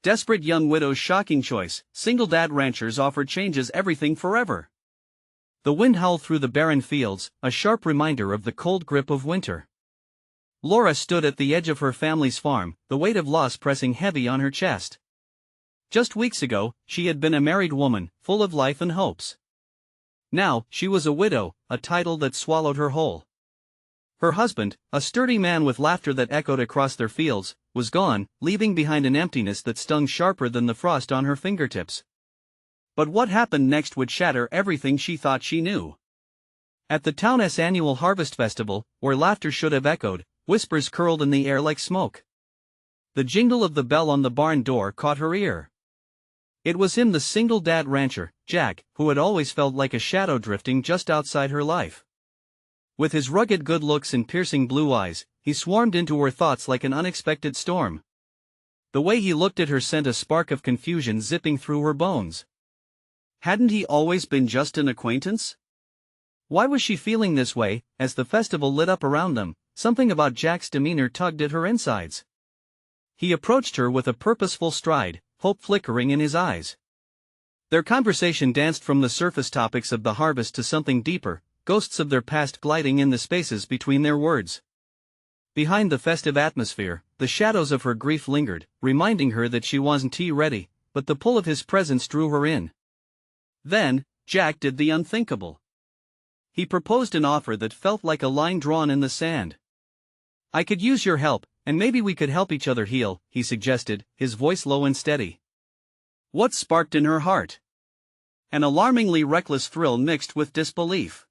Desperate young widow's shocking choice, single dad ranchers offer changes everything forever. The wind howled through the barren fields, a sharp reminder of the cold grip of winter. Laura stood at the edge of her family's farm, the weight of loss pressing heavy on her chest. Just weeks ago, she had been a married woman, full of life and hopes. Now, she was a widow, a title that swallowed her whole. Her husband, a sturdy man with laughter that echoed across their fields, was gone, leaving behind an emptiness that stung sharper than the frost on her fingertips. But what happened next would shatter everything she thought she knew. At the town's annual harvest festival, where laughter should have echoed, whispers curled in the air like smoke. The jingle of the bell on the barn door caught her ear. It was him, the single dad rancher, Jack, who had always felt like a shadow drifting just outside her life. With his rugged good looks and piercing blue eyes, he swarmed into her thoughts like an unexpected storm. The way he looked at her sent a spark of confusion zipping through her bones. Hadn't he always been just an acquaintance? Why was she feeling this way? As the festival lit up around them, something about Jack's demeanor tugged at her insides. He approached her with a purposeful stride, hope flickering in his eyes. Their conversation danced from the surface topics of the harvest to something deeper, ghosts of their past gliding in the spaces between their words. Behind the festive atmosphere, the shadows of her grief lingered, reminding her that she wasn't tea-ready, but the pull of his presence drew her in. Then, Jack did the unthinkable. He proposed an offer that felt like a line drawn in the sand. "I could use your help, and maybe we could help each other heal," he suggested, his voice low and steady. What sparked in her heart? An alarmingly reckless thrill mixed with disbelief.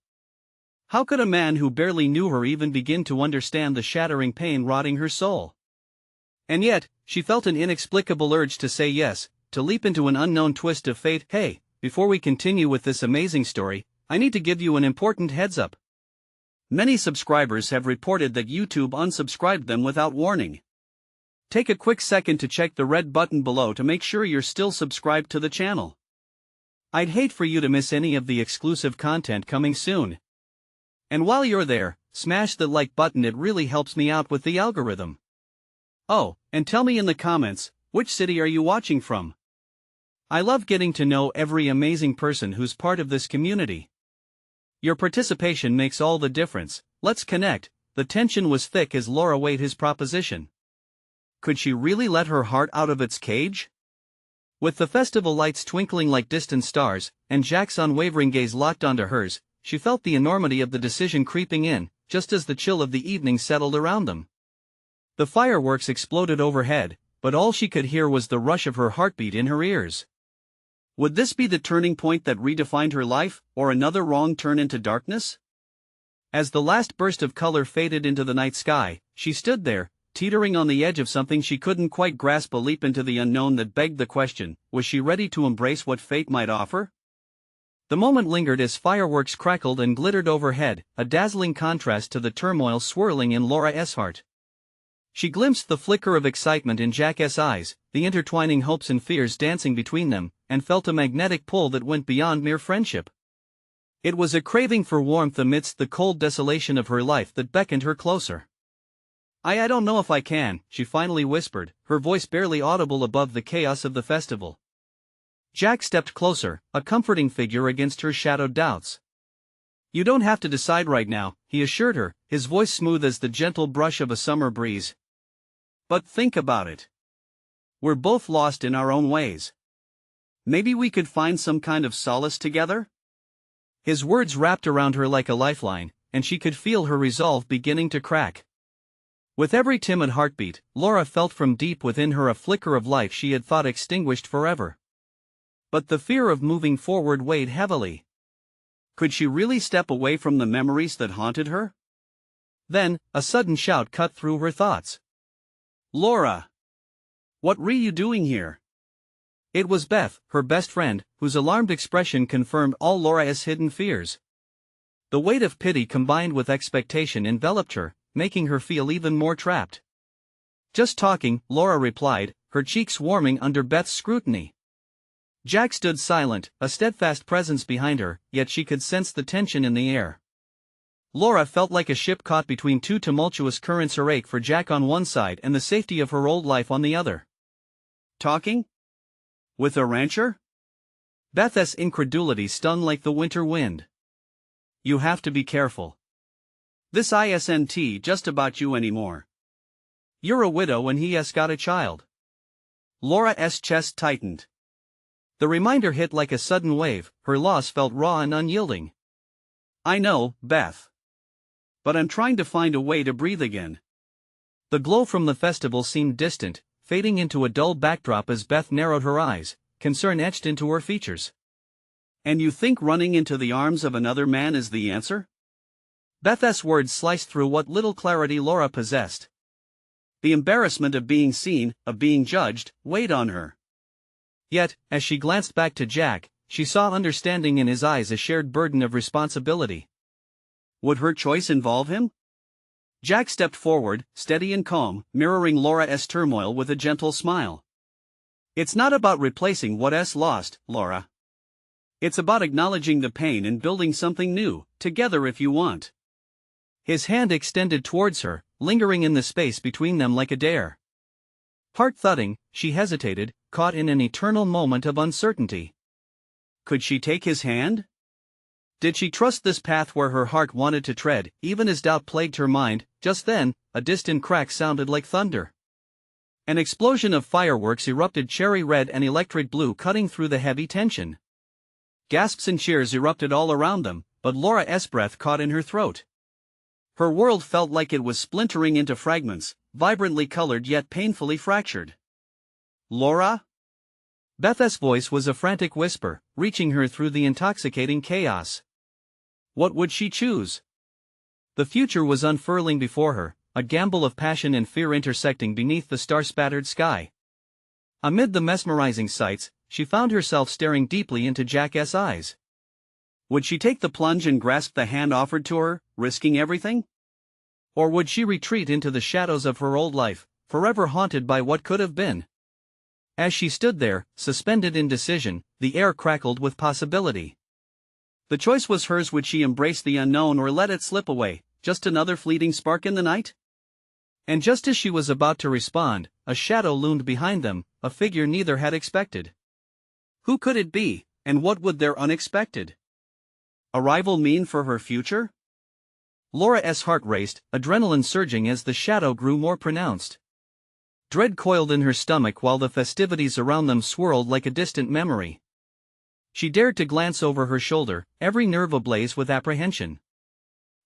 How could a man who barely knew her even begin to understand the shattering pain rotting her soul? And yet, she felt an inexplicable urge to say yes, to leap into an unknown twist of fate. "Hey, before we continue with this amazing story, I need to give you an important heads up. Many subscribers have reported that YouTube unsubscribed them without warning. Take a quick second to check the red button below to make sure you're still subscribed to the channel. I'd hate for you to miss any of the exclusive content coming soon. And while you're there, smash the like button, it really helps me out with the algorithm. Oh, and tell me in the comments, which city are you watching from? I love getting to know every amazing person who's part of this community. Your participation makes all the difference. Let's connect. The tension was thick as Laura weighed his proposition. Could she really let her heart out of its cage? With the festival lights twinkling like distant stars, and Jack's unwavering gaze locked onto hers, she felt the enormity of the decision creeping in, just as the chill of the evening settled around them. The fireworks exploded overhead, but all she could hear was the rush of her heartbeat in her ears. Would this be the turning point that redefined her life, or another wrong turn into darkness? As the last burst of color faded into the night sky, she stood there, teetering on the edge of something she couldn't quite grasp, a leap into the unknown that begged the question, was she ready to embrace what fate might offer? The moment lingered as fireworks crackled and glittered overhead, a dazzling contrast to the turmoil swirling in Laura's heart. She glimpsed the flicker of excitement in Jack's eyes, the intertwining hopes and fears dancing between them, and felt a magnetic pull that went beyond mere friendship. It was a craving for warmth amidst the cold desolation of her life that beckoned her closer. I don't know if I can," she finally whispered, her voice barely audible above the chaos of the festival. Jack stepped closer, a comforting figure against her shadowed doubts. "You don't have to decide right now," he assured her, his voice smooth as the gentle brush of a summer breeze. "But think about it. We're both lost in our own ways. Maybe we could find some kind of solace together?" His words wrapped around her like a lifeline, and she could feel her resolve beginning to crack. With every timid heartbeat, Laura felt from deep within her a flicker of life she had thought extinguished forever. But the fear of moving forward weighed heavily. Could she really step away from the memories that haunted her? Then, a sudden shout cut through her thoughts. "Laura! What were you doing here?" It was Beth, her best friend, whose alarmed expression confirmed all Laura's hidden fears. The weight of pity combined with expectation enveloped her, making her feel even more trapped. "Just talking," Laura replied, her cheeks warming under Beth's scrutiny. Jack stood silent, a steadfast presence behind her, yet she could sense the tension in the air. Laura felt like a ship caught between two tumultuous currents, her ache for Jack on one side and the safety of her old life on the other. Talking? With a rancher? Beth's incredulity stung like the winter wind. You have to be careful. This isn't just about you anymore. You're a widow and he has got a child. Laura's chest tightened. The reminder hit like a sudden wave, her loss felt raw and unyielding. I know, Beth. But I'm trying to find a way to breathe again. The glow from the festival seemed distant, fading into a dull backdrop as Beth narrowed her eyes, concern etched into her features. And you think running into the arms of another man is the answer? Beth's words sliced through what little clarity Laura possessed. The embarrassment of being seen, of being judged, weighed on her. Yet, as she glanced back to Jack, she saw understanding in his eyes, a shared burden of responsibility. Would her choice involve him? Jack stepped forward, steady and calm, mirroring Laura's turmoil with a gentle smile. It's not about replacing what's lost, Laura. It's about acknowledging the pain and building something new, together if you want. His hand extended towards her, lingering in the space between them like a dare. Heart thudding, she hesitated, caught in an eternal moment of uncertainty. Could she take his hand? Did she trust this path where her heart wanted to tread, even as doubt plagued her mind? Just then, a distant crack sounded like thunder. An explosion of fireworks erupted, cherry red and electric blue, cutting through the heavy tension. Gasps and cheers erupted all around them, but Laura's breath caught in her throat. Her world felt like it was splintering into fragments, vibrantly colored yet painfully fractured. Laura? Beth's voice was a frantic whisper, reaching her through the intoxicating chaos. What would she choose? The future was unfurling before her, a gamble of passion and fear intersecting beneath the star-spattered sky. Amid the mesmerizing sights, she found herself staring deeply into Jack's eyes. Would she take the plunge and grasp the hand offered to her, risking everything? Or would she retreat into the shadows of her old life, forever haunted by what could have been? As she stood there, suspended in indecision, the air crackled with possibility. The choice was hers. Would she embrace the unknown or let it slip away, just another fleeting spark in the night? And just as she was about to respond, a shadow loomed behind them, a figure neither had expected. Who could it be, and what would their unexpected arrival mean for her future? Laura's heart raced, adrenaline surging as the shadow grew more pronounced. Dread coiled in her stomach while the festivities around them swirled like a distant memory. She dared to glance over her shoulder, every nerve ablaze with apprehension.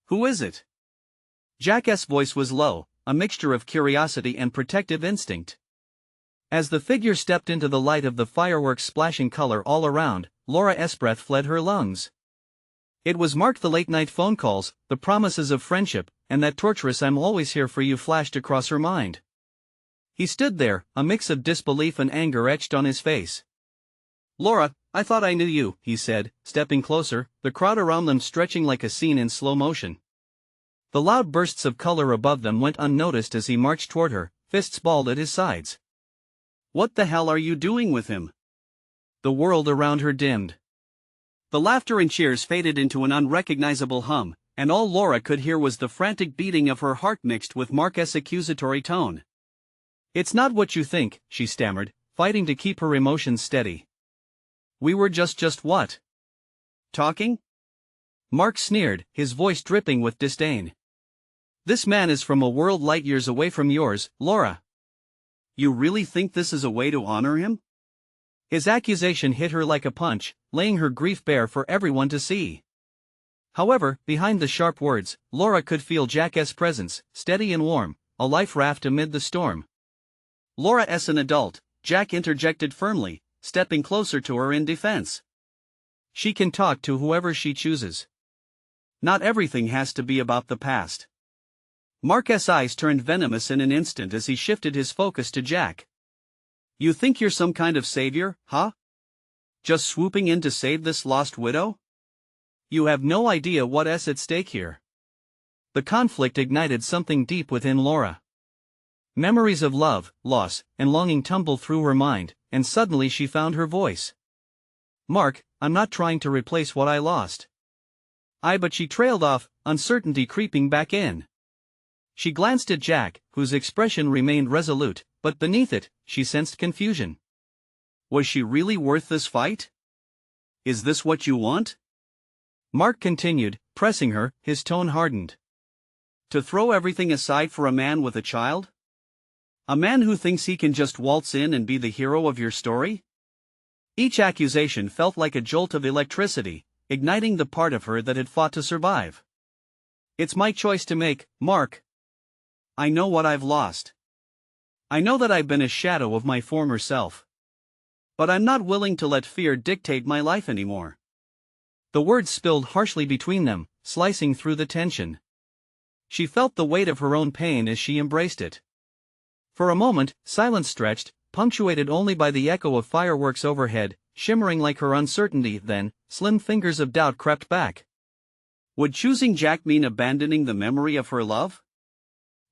Who is it? Jack's voice was low, a mixture of curiosity and protective instinct. As the figure stepped into the light of the fireworks splashing color all around, Laura's breath fled her lungs. It was Mark. The late-night phone calls, the promises of friendship, and that torturous "I'm always here for you" flashed across her mind. He stood there, a mix of disbelief and anger etched on his face. Laura, I thought I knew you, he said, stepping closer, the crowd around them stretching like a scene in slow motion. The loud bursts of color above them went unnoticed as he marched toward her, fists balled at his sides. What the hell are you doing with him? The world around her dimmed. The laughter and cheers faded into an unrecognizable hum, and all Laura could hear was the frantic beating of her heart mixed with Mark's accusatory tone. It's not what you think, she stammered, fighting to keep her emotions steady. We were just what? Talking? Mark sneered, his voice dripping with disdain. This man is from a world light years away from yours, Laura. You really think this is a way to honor him? His accusation hit her like a punch, laying her grief bare for everyone to see. However, behind the sharp words, Laura could feel Jack's presence, steady and warm, a life raft amid the storm. Laura as an adult, Jack interjected firmly, stepping closer to her in defense. She can talk to whoever she chooses. Not everything has to be about the past. Mark's eyes turned venomous in an instant as he shifted his focus to Jack. You think you're some kind of savior, huh? Just swooping in to save this lost widow? You have no idea what's at stake here. The conflict ignited something deep within Laura. Memories of love, loss, and longing tumbled through her mind, and suddenly she found her voice. Mark, I'm not trying to replace what I lost. But she trailed off, uncertainty creeping back in. She glanced at Jack, whose expression remained resolute, but beneath it, she sensed confusion. Was she really worth this fight? Is this what you want? Mark continued, pressing her, his tone hardened. To throw everything aside for a man with a child? A man who thinks he can just waltz in and be the hero of your story? Each accusation felt like a jolt of electricity, igniting the part of her that had fought to survive. It's my choice to make, Mark. I know what I've lost. I know that I've been a shadow of my former self. But I'm not willing to let fear dictate my life anymore. The words spilled harshly between them, slicing through the tension. She felt the weight of her own pain as she embraced it. For a moment, silence stretched, punctuated only by the echo of fireworks overhead, shimmering like her uncertainty. Then, slim fingers of doubt crept back. Would choosing Jack mean abandoning the memory of her love?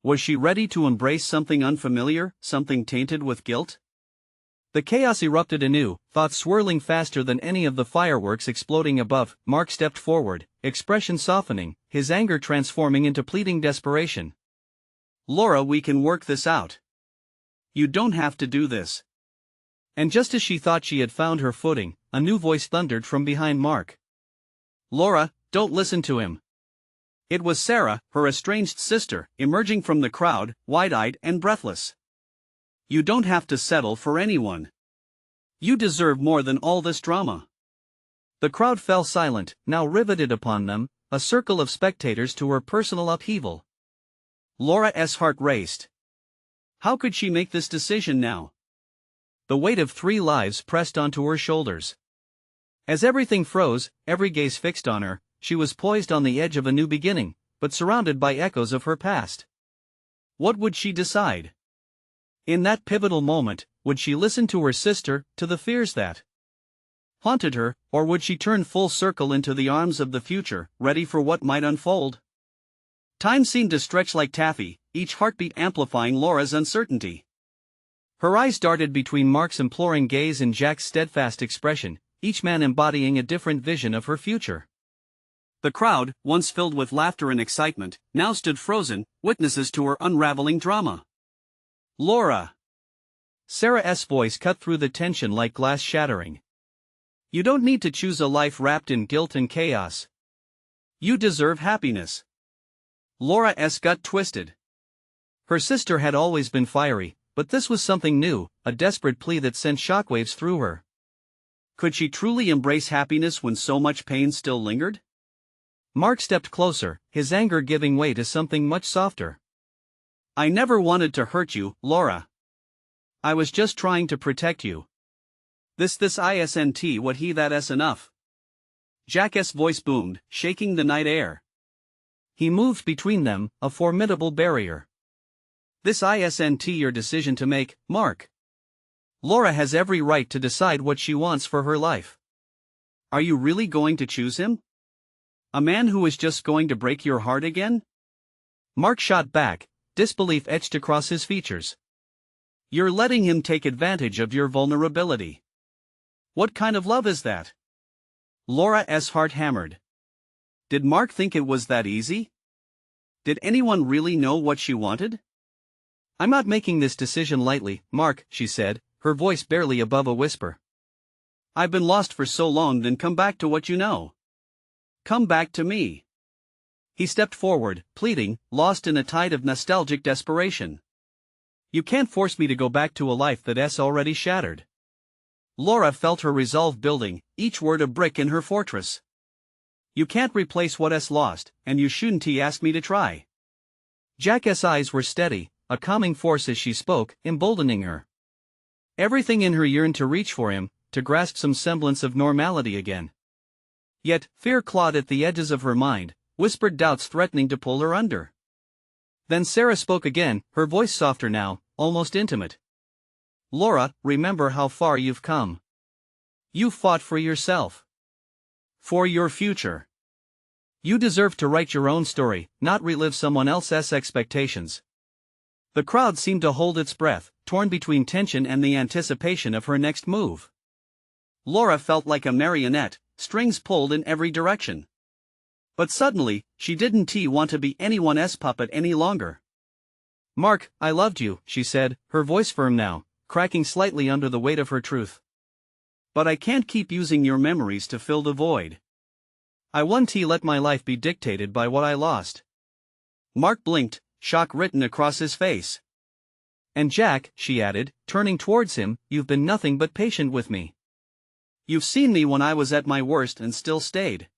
Was she ready to embrace something unfamiliar, something tainted with guilt? The chaos erupted anew, thoughts swirling faster than any of the fireworks exploding above. Mark stepped forward, expression softening, his anger transforming into pleading desperation. Laura, we can work this out. You don't have to do this. And just as she thought she had found her footing, a new voice thundered from behind Mark. Laura, don't listen to him. It was Sarah, her estranged sister, emerging from the crowd, wide-eyed and breathless. You don't have to settle for anyone. You deserve more than all this drama. The crowd fell silent, now riveted upon them, a circle of spectators to her personal upheaval. Laura's heart raced. How could she make this decision now? The weight of 3 lives pressed onto her shoulders. As everything froze, every gaze fixed on her, she was poised on the edge of a new beginning, but surrounded by echoes of her past. What would she decide? In that pivotal moment, would she listen to her sister, to the fears that haunted her, or would she turn full circle into the arms of the future, ready for what might unfold? Time seemed to stretch like taffy, each heartbeat amplifying Laura's uncertainty. Her eyes darted between Mark's imploring gaze and Jack's steadfast expression, each man embodying a different vision of her future. The crowd, once filled with laughter and excitement, now stood frozen, witnesses to her unraveling drama. Laura! Sarah's voice cut through the tension like glass shattering. You don't need to choose a life wrapped in guilt and chaos. You deserve happiness. Laura's gut twisted. Her sister had always been fiery, but this was something new, a desperate plea that sent shockwaves through her. Could she truly embrace happiness when so much pain still lingered? Mark stepped closer, his anger giving way to something much softer. I never wanted to hurt you, Laura. I was just trying to protect you. This isn't what he that's enough. Jack's voice boomed, shaking the night air. He moved between them, a formidable barrier. This isn't your decision to make, Mark. Laura has every right to decide what she wants for her life. Are you really going to choose him? A man who is just going to break your heart again? Mark shot back, disbelief etched across his features. You're letting him take advantage of your vulnerability. What kind of love is that? Laura's heart hammered. Did Mark think it was that easy? Did anyone really know what she wanted? I'm not making this decision lightly, Mark, she said, her voice barely above a whisper. I've been lost for so long, then come back to what you know. Come back to me. He stepped forward, pleading, lost in a tide of nostalgic desperation. You can't force me to go back to a life that's already shattered. Laura felt her resolve building, each word a brick in her fortress. You can't replace what's lost, and you shouldn't ask me to try. Jack's eyes were steady, a calming force as she spoke, emboldening her. Everything in her yearned to reach for him, to grasp some semblance of normality again. Yet, fear clawed at the edges of her mind, whispered doubts threatening to pull her under. Then Sarah spoke again, her voice softer now, almost intimate. Laura, remember how far you've come. You fought for yourself. For your future. You deserve to write your own story, not relive someone else's expectations. The crowd seemed to hold its breath, torn between tension and the anticipation of her next move. Laura felt like a marionette, strings pulled in every direction. But suddenly, she didn't want to be anyone's puppet any longer. Mark, I loved you, she said, her voice firm now, cracking slightly under the weight of her truth. But I can't keep using your memories to fill the void. I won't let my life be dictated by what I lost. Mark blinked, shock written across his face. And Jack, she added, turning towards him, you've been nothing but patient with me. You've seen me when I was at my worst and still stayed.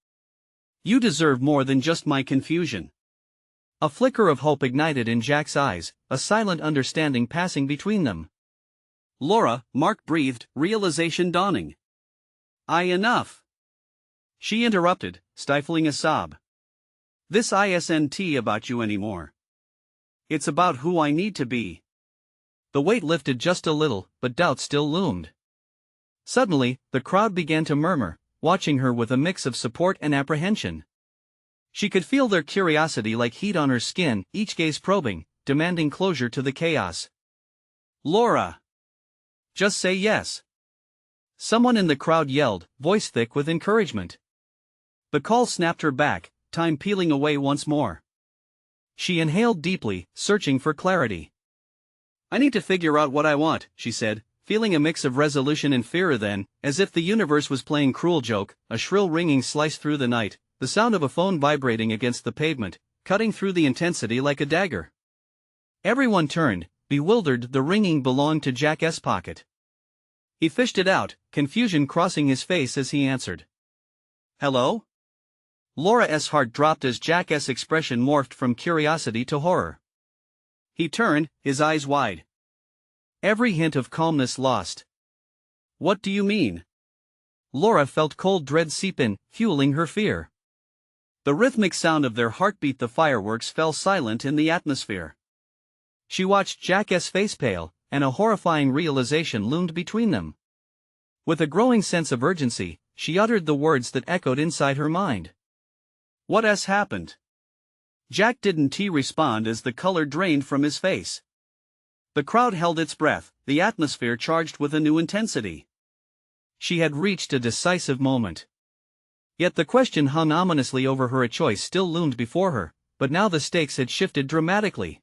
You deserve more than just my confusion. A flicker of hope ignited in Jack's eyes, a silent understanding passing between them. Laura, Mark breathed, realization dawning. Enough. She interrupted, stifling a sob. This isn't about you anymore. It's about who I need to be. The weight lifted just a little, but doubt still loomed. Suddenly, the crowd began to murmur, watching her with a mix of support and apprehension. She could feel their curiosity like heat on her skin, each gaze probing, demanding closure to the chaos. Laura! Just say yes. Someone in the crowd yelled, voice thick with encouragement. The call snapped her back, time peeling away once more. She inhaled deeply, searching for clarity. I need to figure out what I want, she said, feeling a mix of resolution and fear. Then, as if the universe was playing cruel joke, a shrill ringing sliced through the night, the sound of a phone vibrating against the pavement, cutting through the intensity like a dagger. Everyone turned, bewildered. The ringing belonged to Jack's pocket. He fished it out, confusion crossing his face as he answered. Hello? Laura's heart dropped as Jack's expression morphed from curiosity to horror. He turned, his eyes wide. Every hint of calmness lost. What do you mean? Laura felt cold dread seep in, fueling her fear. The rhythmic sound of their heartbeat, the fireworks, fell silent in the atmosphere. She watched Jack's face pale, and a horrifying realization loomed between them. With a growing sense of urgency, she uttered the words that echoed inside her mind. What's happened? Jack didn't respond as the color drained from his face. The crowd held its breath, the atmosphere charged with a new intensity. She had reached a decisive moment. Yet the question hung ominously over her. A choice still loomed before her, but now the stakes had shifted dramatically.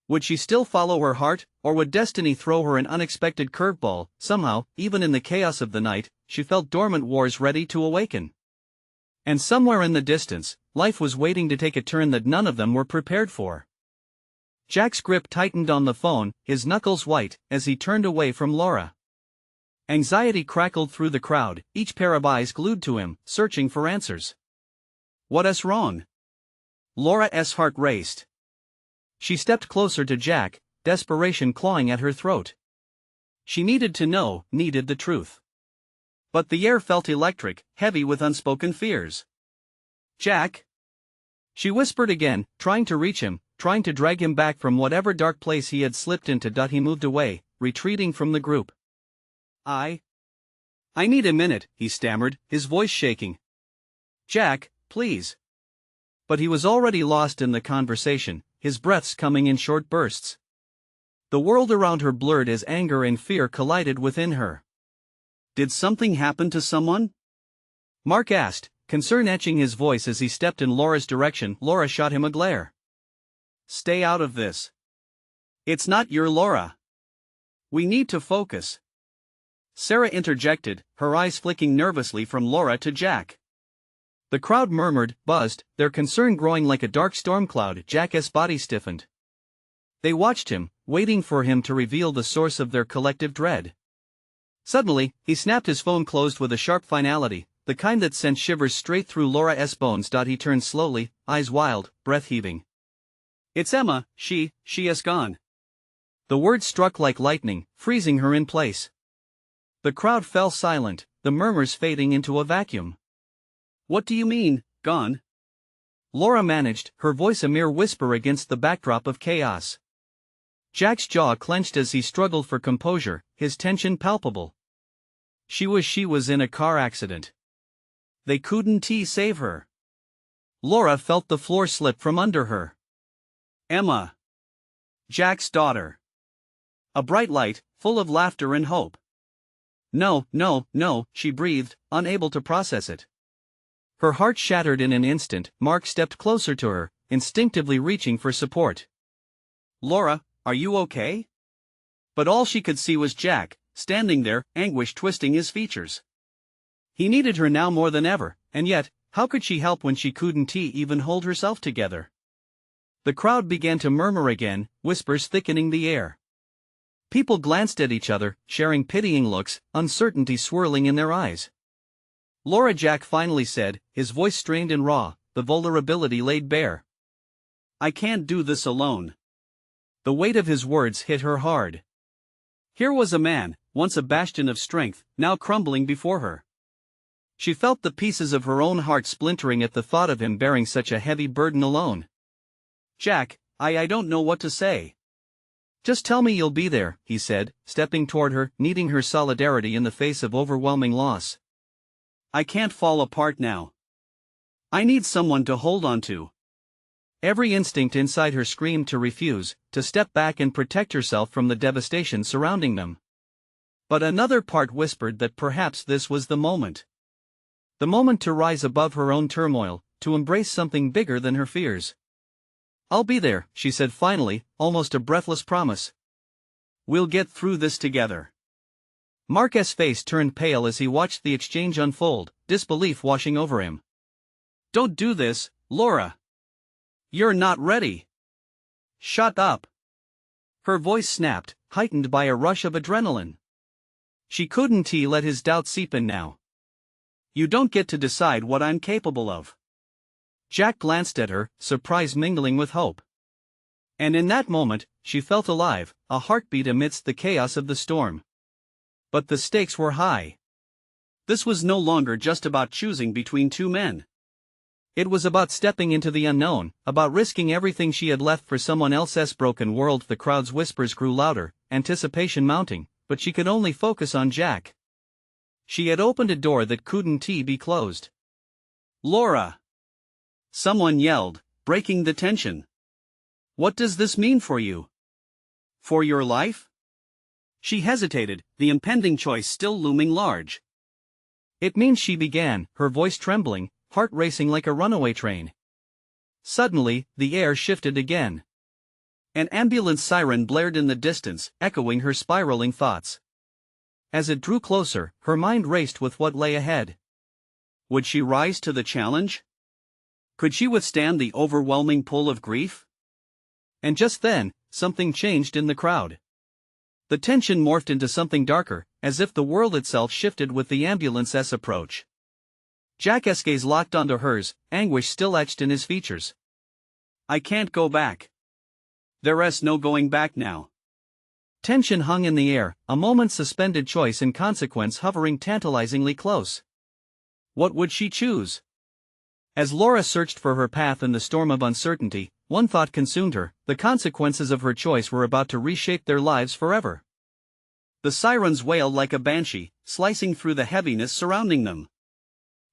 Would she still follow her heart, or would destiny throw her an unexpected curveball? Somehow, even in the chaos of the night, she felt dormant wars ready to awaken. And somewhere in the distance, life was waiting to take a turn that none of them were prepared for. Jack's grip tightened on the phone, his knuckles white, as he turned away from Laura. Anxiety crackled through the crowd, each pair of eyes glued to him, searching for answers. What's wrong? Laura's heart raced. She stepped closer to Jack, desperation clawing at her throat. She needed to know, needed the truth. But the air felt electric, heavy with unspoken fears. Jack? She whispered again, trying to reach him, trying to drag him back from whatever dark place he had slipped into. He moved away, retreating from the group. I need a minute, he stammered, his voice shaking. Jack, please. But he was already lost in the conversation, his breaths coming in short bursts. The world around her blurred as anger and fear collided within her. Did something happen to someone? Mark asked, concern etching his voice as he stepped in Laura's direction. Laura shot him a glare. Stay out of this. It's not your Laura. We need to focus. Sarah interjected, her eyes flicking nervously from Laura to Jack. The crowd murmured, buzzed, their concern growing like a dark storm cloud. Jack's body stiffened. They watched him, waiting for him to reveal the source of their collective dread. Suddenly, he snapped his phone closed with a sharp finality, the kind that sent shivers straight through Laura's bones. He turned slowly, eyes wild, breath heaving. It's Emma, she has gone. The words struck like lightning, freezing her in place. The crowd fell silent, the murmurs fading into a vacuum. What do you mean, gone? Laura managed, her voice a mere whisper against the backdrop of chaos. Jack's jaw clenched as he struggled for composure, his tension palpable. She was in a car accident. They couldn't save her. Laura felt the floor slip from under her. Emma. Jack's daughter. A bright light, full of laughter and hope. No, she breathed, unable to process it. Her heart shattered in an instant. Mark stepped closer to her, instinctively reaching for support. Laura, are you okay? But all she could see was Jack, standing there, anguish twisting his features. He needed her now more than ever, and yet, how could she help when she couldn't even hold herself together? The crowd began to murmur again, whispers thickening the air. People glanced at each other, sharing pitying looks, uncertainty swirling in their eyes. Laura, Jack finally said, his voice strained and raw, the vulnerability laid bare. I can't do this alone. The weight of his words hit her hard. Here was a man, once a bastion of strength, now crumbling before her. She felt the pieces of her own heart splintering at the thought of him bearing such a heavy burden alone. Jack, I don't know what to say. Just tell me you'll be there, he said, stepping toward her, needing her solidarity in the face of overwhelming loss. I can't fall apart now. I need someone to hold on to. Every instinct inside her screamed to refuse, to step back and protect herself from the devastation surrounding them. But another part whispered that perhaps this was the moment. The moment to rise above her own turmoil, to embrace something bigger than her fears. I'll be there, she said finally, almost a breathless promise. We'll get through this together. Mark's face turned pale as he watched the exchange unfold, disbelief washing over him. Don't do this, Laura. You're not ready. Shut up. Her voice snapped, heightened by a rush of adrenaline. She couldn't let his doubt seep in now. You don't get to decide what I'm capable of. Jack glanced at her, surprise mingling with hope. And in that moment, she felt alive, a heartbeat amidst the chaos of the storm. But the stakes were high. This was no longer just about choosing between two men. It was about stepping into the unknown, about risking everything she had left for someone else's broken world. The crowd's whispers grew louder, anticipation mounting, but she could only focus on Jack. She had opened a door that couldn't be closed. Laura! Someone yelled, breaking the tension. What does this mean for you? For your life? She hesitated, the impending choice still looming large. It means, she began, her voice trembling, heart racing like a runaway train. Suddenly, the air shifted again. An ambulance siren blared in the distance, echoing her spiraling thoughts. As it drew closer, her mind raced with what lay ahead. Would she rise to the challenge? Could she withstand the overwhelming pull of grief? And just then, something changed in the crowd. The tension morphed into something darker, as if the world itself shifted with the ambulance's approach. Jack's gaze locked onto hers, anguish still etched in his features. I can't go back. There's no going back now. Tension hung in the air, a moment's suspended choice and consequence hovering tantalizingly close. What would she choose? As Laura searched for her path in the storm of uncertainty, one thought consumed her: the consequences of her choice were about to reshape their lives forever. The sirens wailed like a banshee, slicing through the heaviness surrounding them.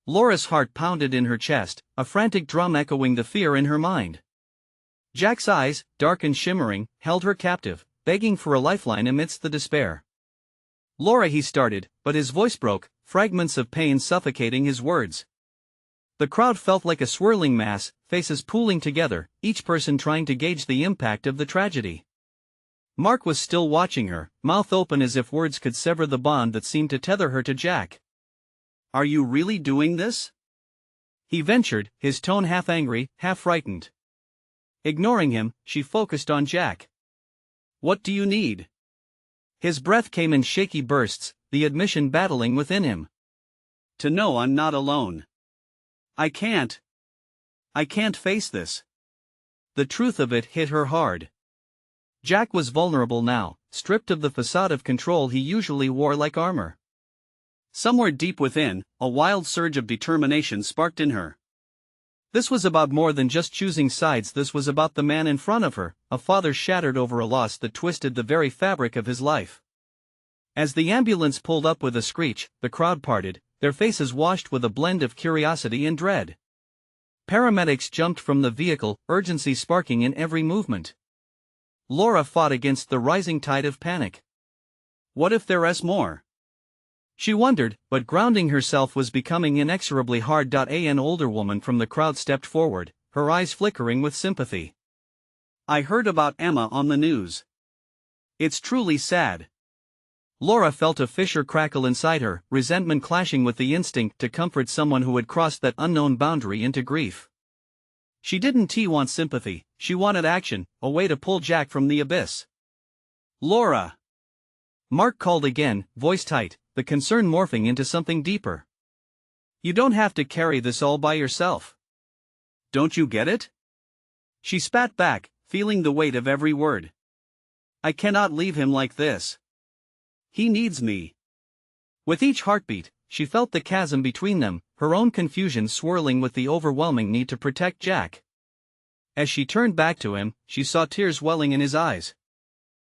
Laura's heart pounded in her chest, a frantic drum echoing the fear in her mind. Jack's eyes, dark and shimmering, held her captive, begging for a lifeline amidst the despair. Laura, he started, but his voice broke, fragments of pain suffocating his words. The crowd felt like a swirling mass, faces pooling together, each person trying to gauge the impact of the tragedy. Mark was still watching her, mouth open as if words could sever the bond that seemed to tether her to Jack. Are you really doing this? He ventured, his tone half angry, half frightened. Ignoring him, she focused on Jack. What do you need? His breath came in shaky bursts, the admission battling within him. To know I'm not alone. I can't face this. The truth of it hit her hard. Jack was vulnerable now, stripped of the facade of control he usually wore like armor. Somewhere deep within, a wild surge of determination sparked in her. This was about more than just choosing sides. This was about the man in front of her, a father shattered over a loss that twisted the very fabric of his life. As the ambulance pulled up with a screech, the crowd parted, their faces washed with a blend of curiosity and dread. Paramedics jumped from the vehicle, urgency sparking in every movement. Laura fought against the rising tide of panic. What if there's more? She wondered, but grounding herself was becoming inexorably hard. An older woman from the crowd stepped forward, her eyes flickering with sympathy. I heard about Emma on the news. It's truly sad. Laura felt a fissure crackle inside her, resentment clashing with the instinct to comfort someone who had crossed that unknown boundary into grief. She didn't want sympathy, she wanted action, a way to pull Jack from the abyss. Laura! Mark called again, voice tight, the concern morphing into something deeper. You don't have to carry this all by yourself. Don't you get it? She spat back, feeling the weight of every word. I cannot leave him like this. He needs me. With each heartbeat, she felt the chasm between them, her own confusion swirling with the overwhelming need to protect Jack. As she turned back to him, she saw tears welling in his eyes.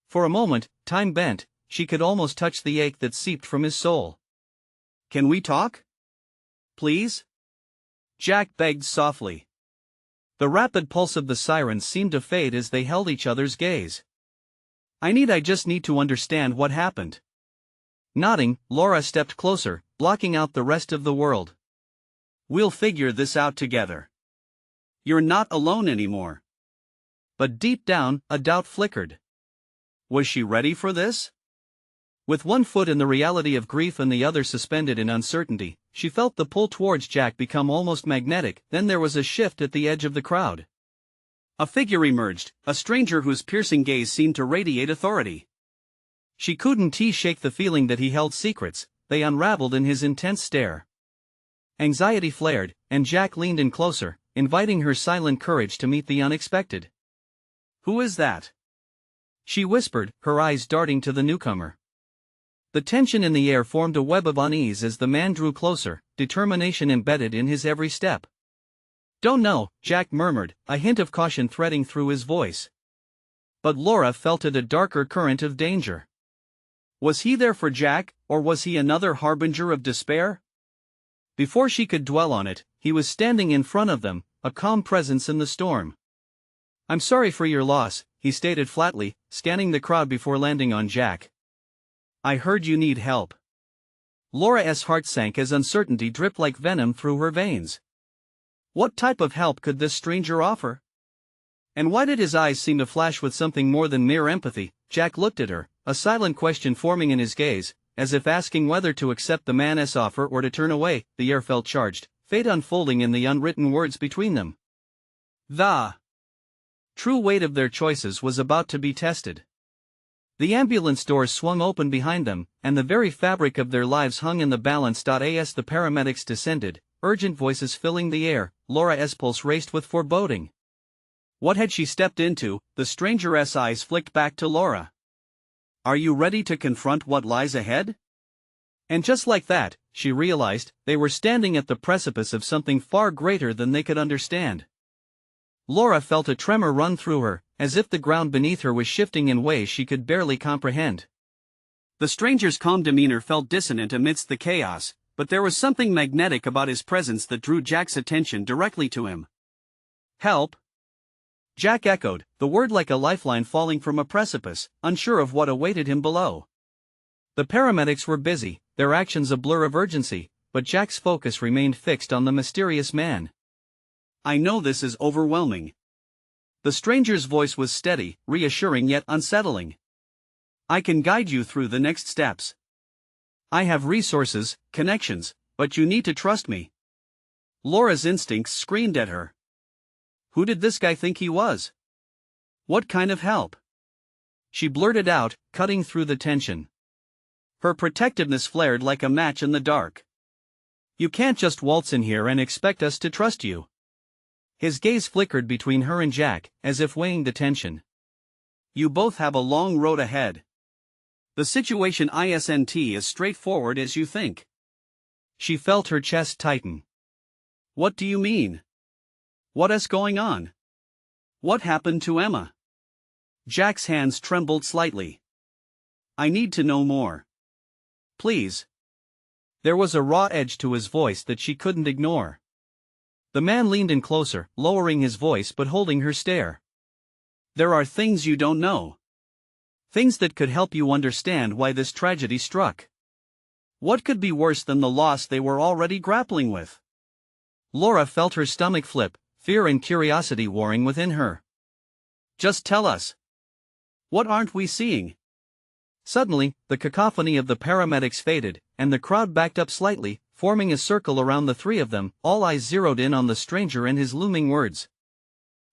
For a moment, time bent, she could almost touch the ache that seeped from his soul. Can we talk? Please? Jack begged softly. The rapid pulse of the sirens seemed to fade as they held each other's gaze. I just need to understand what happened. Nodding, Laura stepped closer, blocking out the rest of the world. We'll figure this out together. You're not alone anymore. But deep down, a doubt flickered. Was she ready for this? With one foot in the reality of grief and the other suspended in uncertainty, she felt the pull towards Jack become almost magnetic. Then there was a shift at the edge of the crowd. A figure emerged, a stranger whose piercing gaze seemed to radiate authority. She couldn't shake the feeling that he held secrets, they unraveled in his intense stare. Anxiety flared, and Jack leaned in closer, inviting her silent courage to meet the unexpected. Who is that? She whispered, her eyes darting to the newcomer. The tension in the air formed a web of unease as the man drew closer, determination embedded in his every step. Don't know, Jack murmured, a hint of caution threading through his voice. But Laura felt it a darker current of danger. Was he there for Jack, or was he another harbinger of despair? Before she could dwell on it, he was standing in front of them, a calm presence in the storm. I'm sorry for your loss, he stated flatly, scanning the crowd before landing on Jack. I heard you need help. Laura's heart sank as uncertainty dripped like venom through her veins. What type of help could this stranger offer? And why did his eyes seem to flash with something more than mere empathy? Jack looked at her, a silent question forming in his gaze, as if asking whether to accept the man's offer or to turn away. The air felt charged, fate unfolding in the unwritten words between them. The true weight of their choices was about to be tested. The ambulance doors swung open behind them, and the very fabric of their lives hung in the balance. As the paramedics descended, urgent voices filling the air, Laura's pulse raced with foreboding. What had she stepped into? The stranger's eyes flicked back to Laura. Are you ready to confront what lies ahead? And just like that, she realized, they were standing at the precipice of something far greater than they could understand. Laura felt a tremor run through her, as if the ground beneath her was shifting in ways she could barely comprehend. The stranger's calm demeanor felt dissonant amidst the chaos, but there was something magnetic about his presence that drew Jack's attention directly to him. Help? Jack echoed, the word like a lifeline falling from a precipice, unsure of what awaited him below. The paramedics were busy, their actions a blur of urgency, but Jack's focus remained fixed on the mysterious man. I know this is overwhelming. The stranger's voice was steady, reassuring yet unsettling. I can guide you through the next steps. I have resources, connections, but you need to trust me. Laura's instincts screamed at her. Who did this guy think he was? What kind of help? She blurted out, cutting through the tension. Her protectiveness flared like a match in the dark. You can't just waltz in here and expect us to trust you. His gaze flickered between her and Jack, as if weighing the tension. You both have a long road ahead. The situation isn't as straightforward as you think. She felt her chest tighten. What do you mean? What is going on? What happened to Emma? Jack's hands trembled slightly. I need to know more. Please. There was a raw edge to his voice that she couldn't ignore. The man leaned in closer, lowering his voice but holding her stare. There are things you don't know. Things that could help you understand why this tragedy struck. What could be worse than the loss they were already grappling with? Laura felt her stomach flip, fear and curiosity warring within her. Just tell us. What aren't we seeing? Suddenly, the cacophony of the paramedics faded, and the crowd backed up slightly, forming a circle around the three of them, all eyes zeroed in on the stranger and his looming words.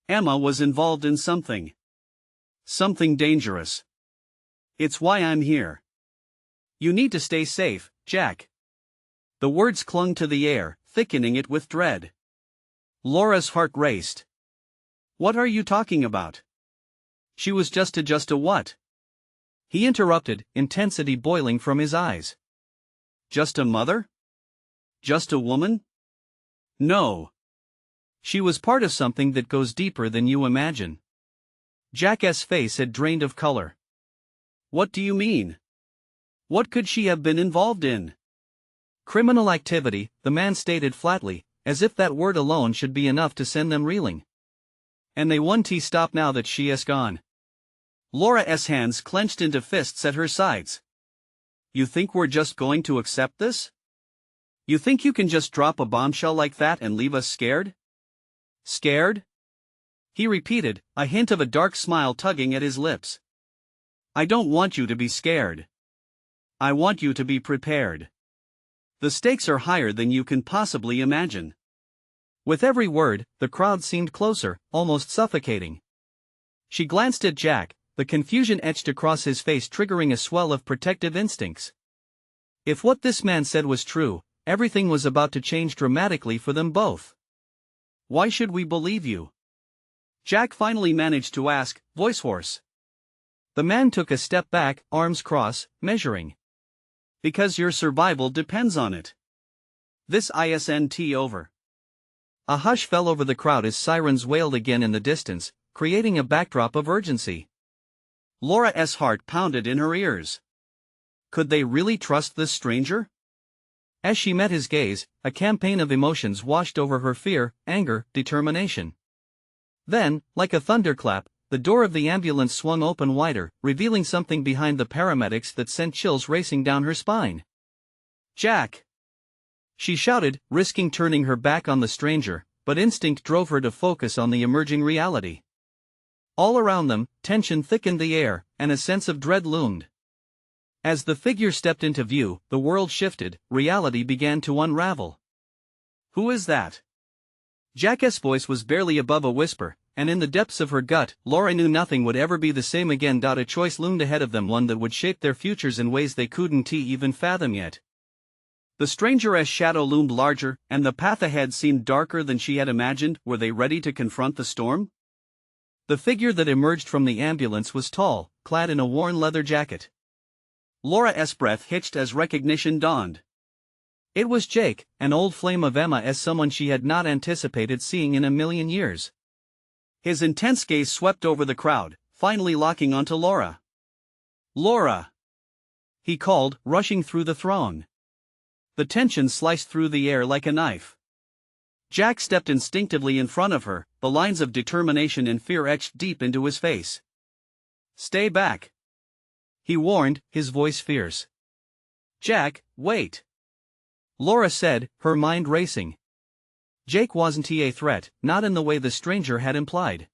Emma was involved in something. Something dangerous. It's why I'm here. You need to stay safe, Jack. The words clung to the air, thickening it with dread. Laura's heart raced. What are you talking about? She was just a what? He interrupted, intensity boiling from his eyes. Just a mother? Just a woman? No. She was part of something that goes deeper than you imagine. Jack's face had drained of color. What do you mean? What could she have been involved in? Criminal activity, the man stated flatly, as if that word alone should be enough to send them reeling. And they won't stop now that she is gone. Laura's hands clenched into fists at her sides. You think we're just going to accept this? You think you can just drop a bombshell like that and leave us scared? Scared? He repeated, a hint of a dark smile tugging at his lips. I don't want you to be scared. I want you to be prepared. The stakes are higher than you can possibly imagine. With every word, the crowd seemed closer, almost suffocating. She glanced at Jack, the confusion etched across his face triggering a swell of protective instincts. If what this man said was true, everything was about to change dramatically for them both. Why should we believe you? Jack finally managed to ask, voice hoarse. The man took a step back, arms crossed, measuring. Because your survival depends on it. This isn't over. A hush fell over the crowd as sirens wailed again in the distance, creating a backdrop of urgency. Laura's heart pounded in her ears. Could they really trust this stranger? As she met his gaze, a campaign of emotions washed over her: fear, anger, determination. Then, like a thunderclap, the door of the ambulance swung open wider, revealing something behind the paramedics that sent chills racing down her spine. Jack! She shouted, risking turning her back on the stranger, but instinct drove her to focus on the emerging reality. All around them, tension thickened the air, and a sense of dread loomed. As the figure stepped into view, the world shifted, reality began to unravel. Who is that? Jack's voice was barely above a whisper, and in the depths of her gut, Laura knew nothing would ever be the same again. A choice loomed ahead of them, one that would shape their futures in ways they couldn't even fathom yet. The stranger's shadow loomed larger, and the path ahead seemed darker than she had imagined. Were they ready to confront the storm? The figure that emerged from the ambulance was tall, clad in a worn leather jacket. Laura's breath hitched as recognition dawned. It was Jake, an old flame of Emma, as someone she had not anticipated seeing in a million years. His intense gaze swept over the crowd, finally locking onto Laura. Laura! He called, rushing through the throng. The tension sliced through the air like a knife. Jack stepped instinctively in front of her, the lines of determination and fear etched deep into his face. Stay back, he warned, his voice fierce. Jack, wait, Laura said, her mind racing. Jake wasn't a threat, not in the way the stranger had implied.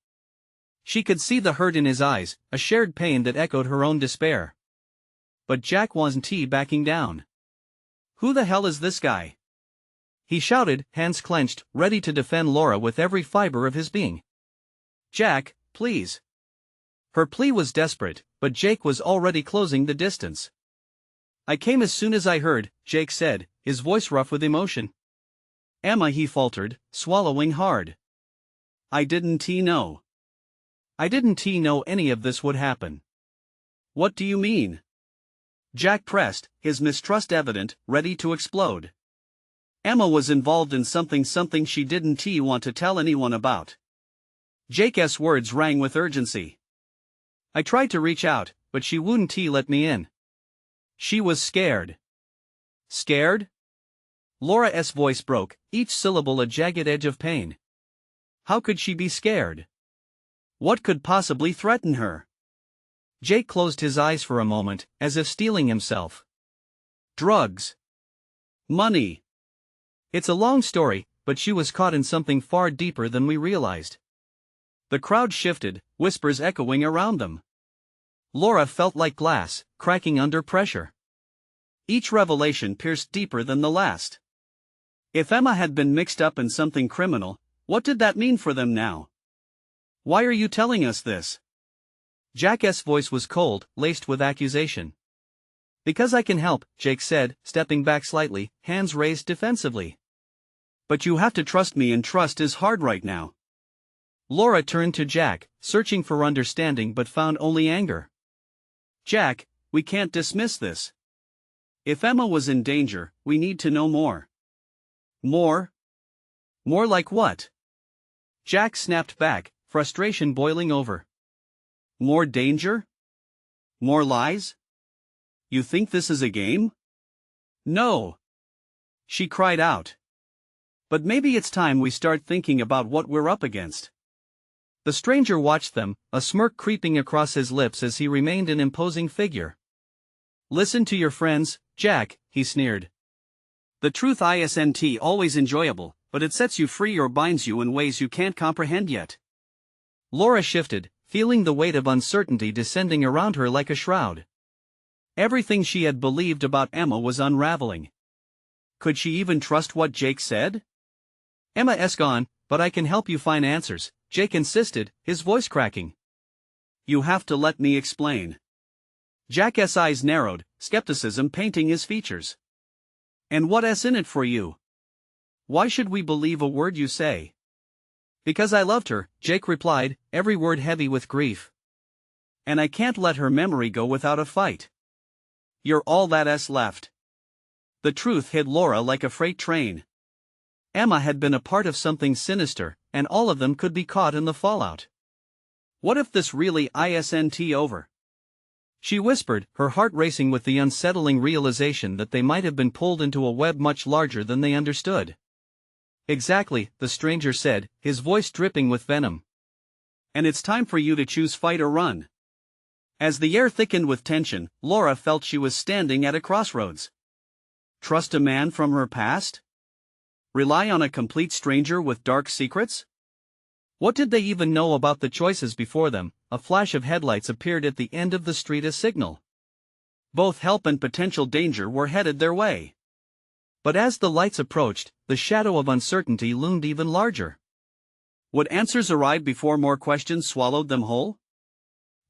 She could see the hurt in his eyes, a shared pain that echoed her own despair. But Jack wasn't backing down. Who the hell is this guy? He shouted, hands clenched, ready to defend Laura with every fiber of his being. Jack, please. Her plea was desperate, but Jake was already closing the distance. I came as soon as I heard, Jake said, his voice rough with emotion. Emma, he faltered, swallowing hard. I didn't know. I didn't know any of this would happen. What do you mean? Jack pressed, his mistrust evident, ready to explode. Emma was involved in something she didn't want to tell anyone about. Jake's words rang with urgency. I tried to reach out, but she wouldn't let me in. She was scared. Scared? Laura's voice broke, each syllable a jagged edge of pain. How could she be scared? What could possibly threaten her? Jake closed his eyes for a moment, as if steeling himself. Drugs. Money. It's a long story, but she was caught in something far deeper than we realized. The crowd shifted, whispers echoing around them. Laura felt like glass, cracking under pressure. Each revelation pierced deeper than the last. If Emma had been mixed up in something criminal, what did that mean for them now? Why are you telling us this? Jack's voice was cold, laced with accusation. Because I can help, Jake said, stepping back slightly, hands raised defensively. But you have to trust me, and trust is hard right now. Laura turned to Jack, searching for understanding but found only anger. Jack, we can't dismiss this. If Emma was in danger, we need to know more. More? More like what? Jack snapped back, frustration boiling over. More danger? More lies? You think this is a game? No. She cried out. But maybe it's time we start thinking about what we're up against. The stranger watched them, a smirk creeping across his lips as he remained an imposing figure. Listen to your friends, Jack, he sneered. The truth isn't always enjoyable, but it sets you free or binds you in ways you can't comprehend yet. Laura shifted, feeling the weight of uncertainty descending around her like a shroud. Everything she had believed about Emma was unraveling. Could she even trust what Jake said? Emma's gone, but I can help you find answers, Jake insisted, his voice cracking. You have to let me explain. Jack's eyes narrowed, skepticism painting his features. And what's in it for you? Why should we believe a word you say? Because I loved her, Jake replied, every word heavy with grief. And I can't let her memory go without a fight. You're all that's left. The truth hit Laura like a freight train. Emma had been a part of something sinister, and all of them could be caught in the fallout. What if this really isn't over? She whispered, her heart racing with the unsettling realization that they might have been pulled into a web much larger than they understood. Exactly, the stranger said, his voice dripping with venom. And it's time for you to choose fight or run. As the air thickened with tension, Laura felt she was standing at a crossroads. Trust a man from her past? Rely on a complete stranger with dark secrets? What did they even know about the choices before them? A flash of headlights appeared at the end of the street as signal. Both help and potential danger were headed their way. But as the lights approached, the shadow of uncertainty loomed even larger. Would answers arrive before more questions swallowed them whole?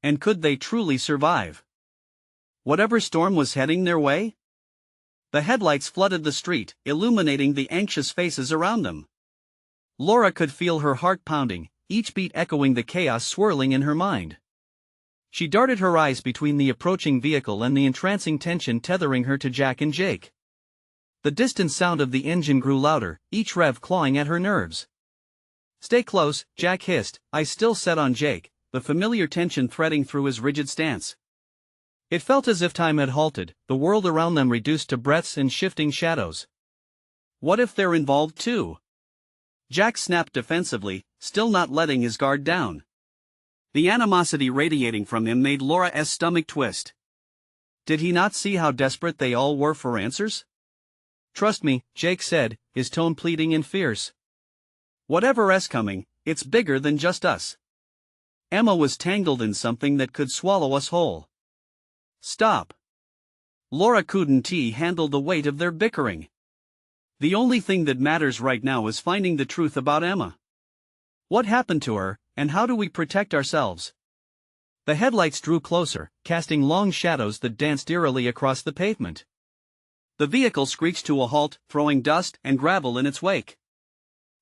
And could they truly survive? Whatever storm was heading their way? The headlights flooded the street, illuminating the anxious faces around them. Laura could feel her heart pounding, each beat echoing the chaos swirling in her mind. She darted her eyes between the approaching vehicle and the entrancing tension tethering her to Jack and Jake. The distant sound of the engine grew louder, each rev clawing at her nerves. Stay close, Jack hissed, eyes still set on Jake, the familiar tension threading through his rigid stance. It felt as if time had halted, the world around them reduced to breaths and shifting shadows. What if they're involved too? Jack snapped defensively, still not letting his guard down. The animosity radiating from him made Laura's stomach twist. Did he not see how desperate they all were for answers? Trust me, Jake said, his tone pleading and fierce. Whatever's coming, it's bigger than just us. Emma was tangled in something that could swallow us whole. Stop. Laura couldn't handle the weight of their bickering. The only thing that matters right now is finding the truth about Emma. What happened to her, and how do we protect ourselves? The headlights drew closer, casting long shadows that danced eerily across the pavement. The vehicle screeched to a halt, throwing dust and gravel in its wake.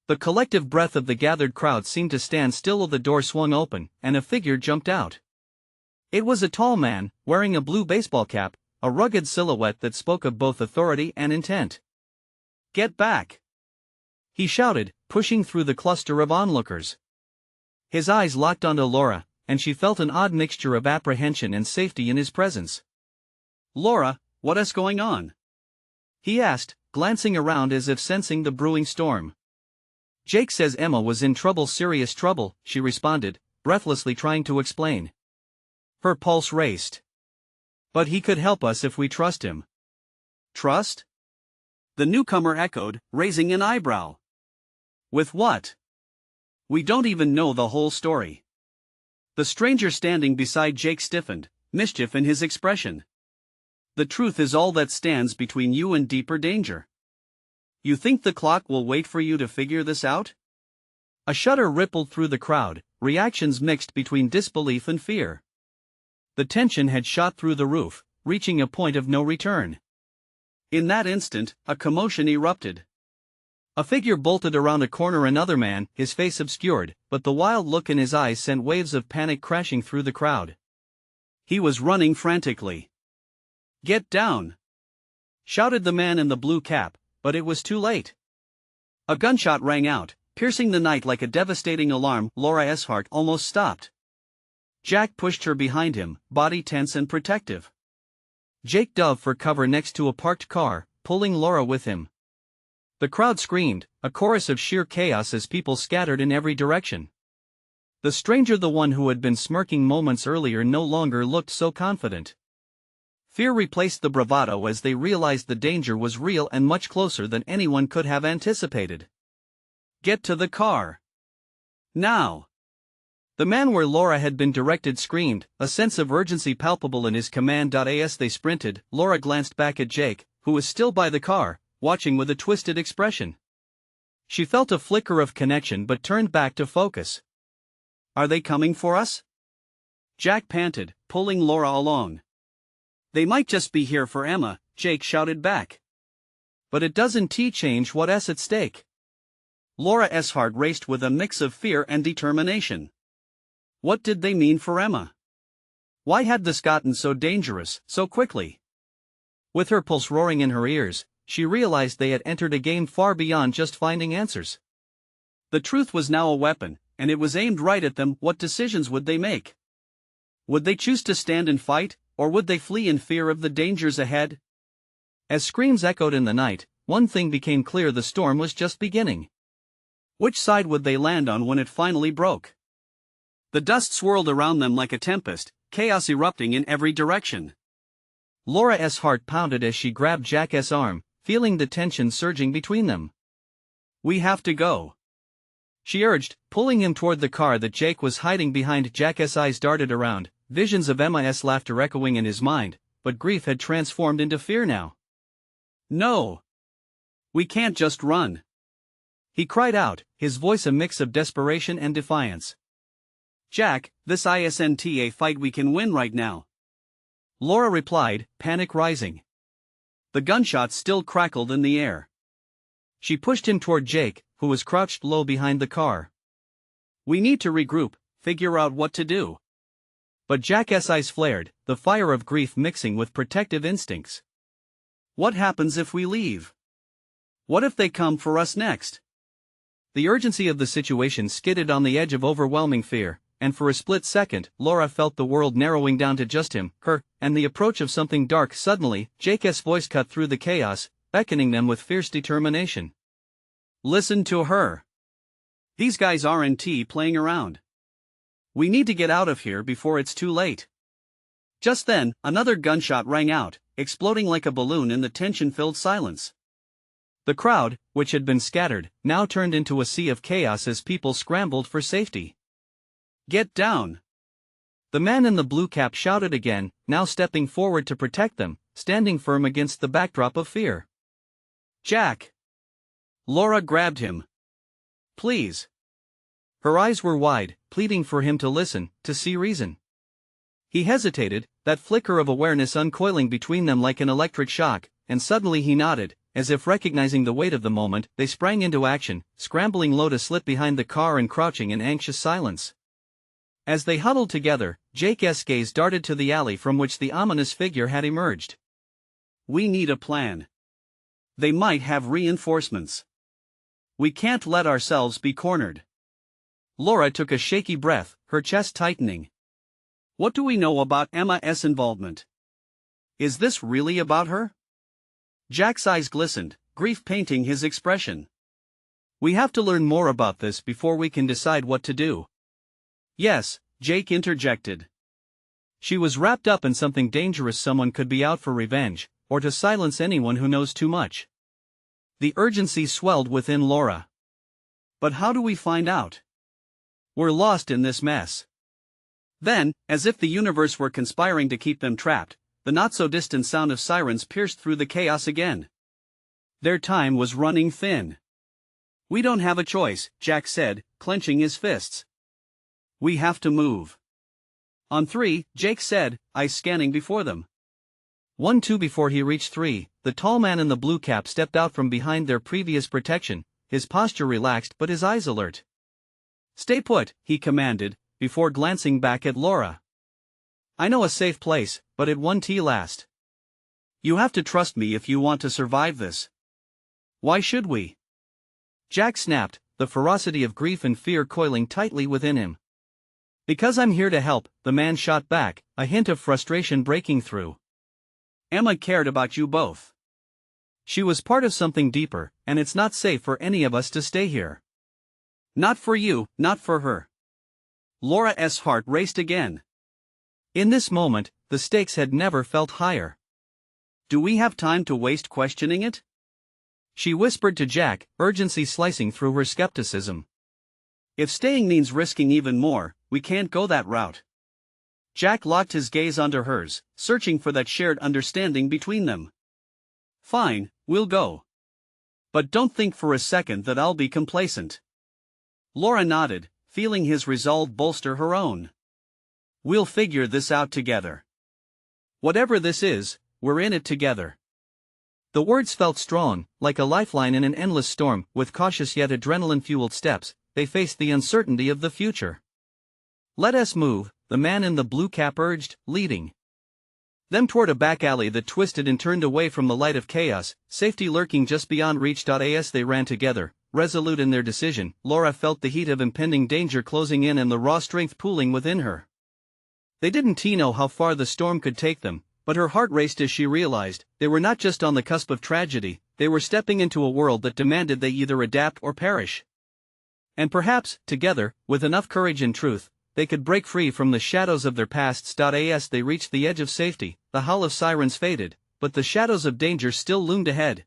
The collective breath of the gathered crowd seemed to stand still as the door swung open, and a figure jumped out. It was a tall man, wearing a blue baseball cap, a rugged silhouette that spoke of both authority and intent. Get back! He shouted, pushing through the cluster of onlookers. His eyes locked onto Laura, and she felt an odd mixture of apprehension and safety in his presence. Laura, what's going on? He asked, glancing around as if sensing the brewing storm. Jake says Emma was in trouble, serious trouble, she responded, breathlessly trying to explain. Her pulse raced. But he could help us if we trust him. Trust? The newcomer echoed, raising an eyebrow. With what? We don't even know the whole story. The stranger standing beside Jake stiffened, mischief in his expression. The truth is all that stands between you and deeper danger. You think the clock will wait for you to figure this out? A shudder rippled through the crowd, reactions mixed between disbelief and fear. The tension had shot through the roof, reaching a point of no return. In that instant, a commotion erupted. A figure bolted around a corner, another man, his face obscured, but the wild look in his eyes sent waves of panic crashing through the crowd. He was running frantically. "Get down!" shouted the man in the blue cap, but it was too late. A gunshot rang out, piercing the night like a devastating alarm. Laura's heart almost stopped. Jack pushed her behind him, body tense and protective. Jake dove for cover next to a parked car, pulling Laura with him. The crowd screamed, a chorus of sheer chaos as people scattered in every direction. The stranger, the one who had been smirking moments earlier, no longer looked so confident. Fear replaced the bravado as they realized the danger was real and much closer than anyone could have anticipated. "Get to the car! Now!" The man where Laura had been directed screamed, a sense of urgency palpable in his command. As they sprinted, Laura glanced back at Jake, who was still by the car, watching with a twisted expression. She felt a flicker of connection but turned back to focus. "Are they coming for us?" Jack panted, pulling Laura along. "They might just be here for Emma," Jake shouted back. "But it doesn't change what's at stake." Laura's heart raced with a mix of fear and determination. What did they mean for Emma? Why had this gotten so dangerous, so quickly? With her pulse roaring in her ears, she realized they had entered a game far beyond just finding answers. The truth was now a weapon, and it was aimed right at them. What decisions would they make? Would they choose to stand and fight, or would they flee in fear of the dangers ahead? As screams echoed in the night, one thing became clear: the storm was just beginning. Which side would they land on when it finally broke? The dust swirled around them like a tempest, chaos erupting in every direction. Laura's heart pounded as she grabbed Jack's arm, feeling the tension surging between them. "We have to go," she urged, pulling him toward the car that Jake was hiding behind. Jack's eyes darted around, visions of Emma's laughter echoing in his mind, but grief had transformed into fear now. "No! We can't just run!" he cried out, his voice a mix of desperation and defiance. "Jack, this isn't a fight we can win right now," Laura replied, panic rising. The gunshots still crackled in the air. She pushed him toward Jake, who was crouched low behind the car. "We need to regroup, figure out what to do." But Jack's eyes flared, the fire of grief mixing with protective instincts. "What happens if we leave? What if they come for us next?" The urgency of the situation skidded on the edge of overwhelming fear, and for a split second, Laura felt the world narrowing down to just him, her, and the approach of something dark. Suddenly, Jake's voice cut through the chaos, beckoning them with fierce determination. "Listen to her. These guys aren't playing around. We need to get out of here before it's too late." Just then, another gunshot rang out, exploding like a balloon in the tension-filled silence. The crowd, which had been scattered, now turned into a sea of chaos as people scrambled for safety. "Get down!" the man in the blue cap shouted again, now stepping forward to protect them, standing firm against the backdrop of fear. "Jack!" Laura grabbed him. "Please!" Her eyes were wide, pleading for him to listen, to see reason. He hesitated, that flicker of awareness uncoiling between them like an electric shock, and suddenly he nodded, as if recognizing the weight of the moment. They sprang into action, scrambling low to slip behind the car and crouching in anxious silence. As they huddled together, Jake's gaze darted to the alley from which the ominous figure had emerged. "We need a plan. They might have reinforcements. We can't let ourselves be cornered." Laura took a shaky breath, her chest tightening. "What do we know about Emma's involvement? Is this really about her?" Jack's eyes glistened, grief painting his expression. "We have to learn more about this before we can decide what to do." "Yes," Jake interjected. "She was wrapped up in something dangerous. Someone could be out for revenge, or to silence anyone who knows too much." The urgency swelled within Laura. "But how do we find out? We're lost in this mess." Then, as if the universe were conspiring to keep them trapped, the not-so-distant sound of sirens pierced through the chaos again. Their time was running thin. "We don't have a choice," Jack said, clenching his fists. "We have to move." "On three," Jake said, eyes scanning before them. 1, 2. Before he reached 3, the tall man in the blue cap stepped out from behind their previous protection, his posture relaxed but his eyes alert. "Stay put," he commanded, before glancing back at Laura. "I know a safe place, but at 1T last. You have to trust me if you want to survive this." "Why should we?" Jack snapped, the ferocity of grief and fear coiling tightly within him. "Because I'm here to help," the man shot back, a hint of frustration breaking through. "Emma cared about you both. She was part of something deeper, and it's not safe for any of us to stay here. Not for you, not for her." Laura's heart raced again. In this moment, the stakes had never felt higher. "Do we have time to waste questioning it?" she whispered to Jack, urgency slicing through her skepticism. "If staying means risking even more, we can't go that route." Jack locked his gaze onto hers, searching for that shared understanding between them. "Fine, we'll go. But don't think for a second that I'll be complacent." Laura nodded, feeling his resolve bolster her own. "We'll figure this out together. Whatever this is, we're in it together." The words felt strong, like a lifeline in an endless storm. With cautious yet adrenaline-fueled steps, they faced the uncertainty of the future. "Let us move," the man in the blue cap urged, leading them toward a back alley that twisted and turned away from the light of chaos, safety lurking just beyond reach. As they ran together, resolute in their decision, Laura felt the heat of impending danger closing in and the raw strength pooling within her. They didn't know how far the storm could take them, but her heart raced as she realized they were not just on the cusp of tragedy, they were stepping into a world that demanded they either adapt or perish. And perhaps, together, with enough courage and truth, they could break free from the shadows of their pasts. As they reached the edge of safety, the howl of sirens faded, but the shadows of danger still loomed ahead.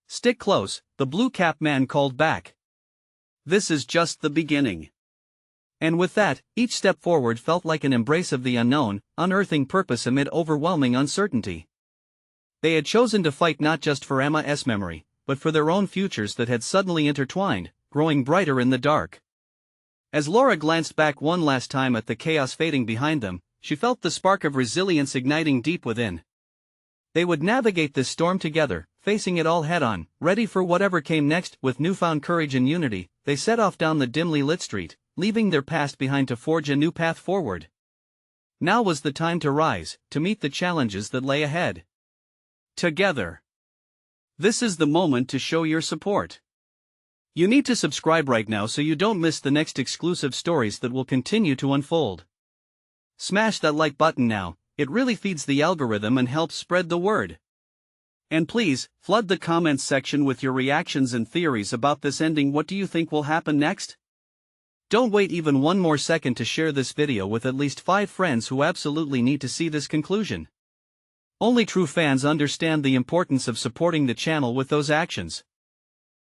"Stick close," the blue cap man called back. "This is just the beginning." And with that, each step forward felt like an embrace of the unknown, unearthing purpose amid overwhelming uncertainty. They had chosen to fight not just for Emma's memory, but for their own futures that had suddenly intertwined, growing brighter in the dark. As Laura glanced back one last time at the chaos fading behind them, she felt the spark of resilience igniting deep within. They would navigate this storm together, facing it all head-on, ready for whatever came next. With newfound courage and unity, they set off down the dimly lit street, leaving their past behind to forge a new path forward. Now was the time to rise, to meet the challenges that lay ahead. Together. This is the moment to show your support. You need to subscribe right now so you don't miss the next exclusive stories that will continue to unfold. Smash that like button now, it really feeds the algorithm and helps spread the word. And please, flood the comments section with your reactions and theories about this ending. What do you think will happen next? Don't wait even one more second to share this video with at least 5 friends who absolutely need to see this conclusion. Only true fans understand the importance of supporting the channel with those actions.